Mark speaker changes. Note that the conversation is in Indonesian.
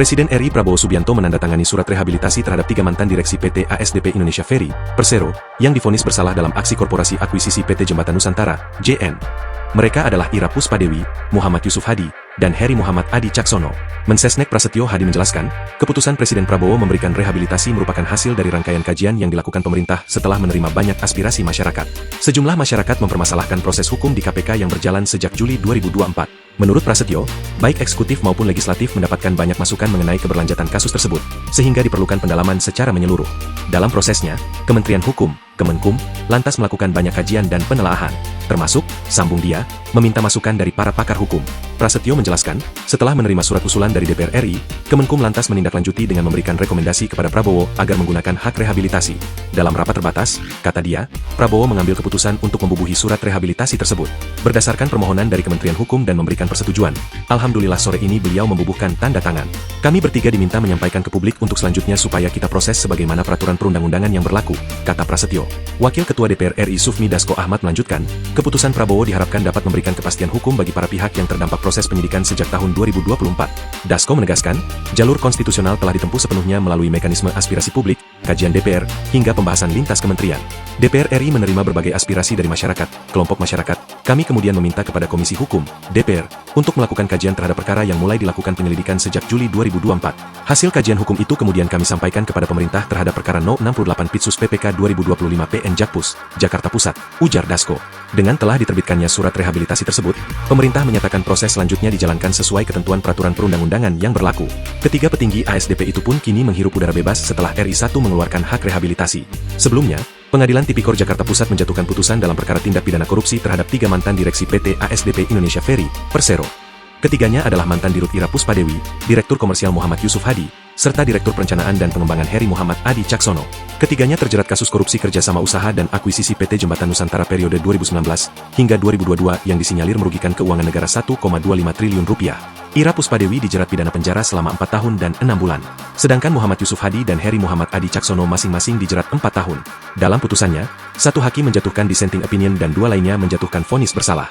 Speaker 1: Presiden RI Prabowo Subianto menandatangani surat rehabilitasi terhadap 3 mantan direksi PT ASDP Indonesia Ferry, Persero, yang divonis bersalah dalam aksi korporasi akuisisi PT Jembatan Nusantara, JN. Mereka adalah Ira Puspadewi, Muhammad Yusuf Hadi, dan Heri Muhammad Adi Caksono. Mensesnek Prasetyo Hadi menjelaskan, keputusan Presiden Prabowo memberikan rehabilitasi merupakan hasil dari rangkaian kajian yang dilakukan pemerintah setelah menerima banyak aspirasi masyarakat. Sejumlah masyarakat mempermasalahkan proses hukum di KPK yang berjalan sejak Juli 2024. Menurut Prasetyo, baik eksekutif maupun legislatif mendapatkan banyak masukan mengenai keberlanjutan kasus tersebut, sehingga diperlukan pendalaman secara menyeluruh. Dalam prosesnya, Kementerian Hukum, Kemenkum, lantas melakukan banyak kajian dan penelaahan, termasuk, sambung dia, meminta masukan dari para pakar hukum. Prasetyo menjelaskan, setelah menerima surat usulan dari DPR RI, Kemenkum lantas menindaklanjuti dengan memberikan rekomendasi kepada Prabowo agar menggunakan hak rehabilitasi. Dalam rapat terbatas, kata dia, Prabowo mengambil keputusan untuk membubuhi surat rehabilitasi tersebut. Berdasarkan permohonan dari Kementerian Hukum dan memberikan persetujuan, alhamdulillah sore ini beliau membubuhkan tanda tangan. Kami bertiga diminta menyampaikan ke publik untuk selanjutnya supaya kita proses sebagaimana peraturan perundang-undangan yang berlaku, kata Prasetyo. Wakil Ketua DPR RI Sufmi Dasko Ahmad melanjutkan, keputusan Prabowo diharapkan dapat memberikan kepastian hukum bagi para pihak yang terdampak proses penyidikan sejak tahun 2024. Dasko menegaskan, jalur konstitusional telah ditempuh sepenuhnya melalui mekanisme aspirasi publik, kajian DPR, hingga pembahasan lintas kementerian. DPR RI menerima berbagai aspirasi dari masyarakat, kelompok masyarakat. Kami kemudian meminta kepada Komisi Hukum, DPR, untuk melakukan kajian terhadap perkara yang mulai dilakukan penyelidikan sejak Juli 2024. Hasil kajian hukum itu kemudian kami sampaikan kepada pemerintah terhadap perkara No. 68 Pitsus PPK 2025 PN Jakpus, Jakarta Pusat, ujar Dasko. Dengan telah diterbitkannya surat rehabilitasi tersebut, pemerintah menyatakan proses selanjutnya dijalankan sesuai ketentuan peraturan perundang-undangan yang berlaku. Ketiga petinggi ASDP itu pun kini menghirup udara bebas setelah RI 1 mengeluarkan hak rehabilitasi. Sebelumnya, Pengadilan Tipikor Jakarta Pusat menjatuhkan putusan dalam perkara tindak pidana korupsi terhadap 3 mantan direksi PT ASDP Indonesia Ferry, Persero. Ketiganya adalah mantan Dirut Ira Puspadewi, Direktur Komersial Muhammad Yusuf Hadi, serta Direktur Perencanaan dan Pengembangan Heri Muhammad Adi Caksono. Ketiganya terjerat kasus korupsi kerjasama usaha dan akuisisi PT Jembatan Nusantara periode 2019 hingga 2022 yang disinyalir merugikan keuangan negara 1,25 triliun rupiah. Ira Puspadewi dijerat pidana penjara selama 4 tahun dan 6 bulan. Sedangkan Muhammad Yusuf Hadi dan Heri Muhammad Adi Caksono masing-masing dijerat 4 tahun. Dalam putusannya, 1 hakim menjatuhkan dissenting opinion dan 2 lainnya menjatuhkan vonis bersalah.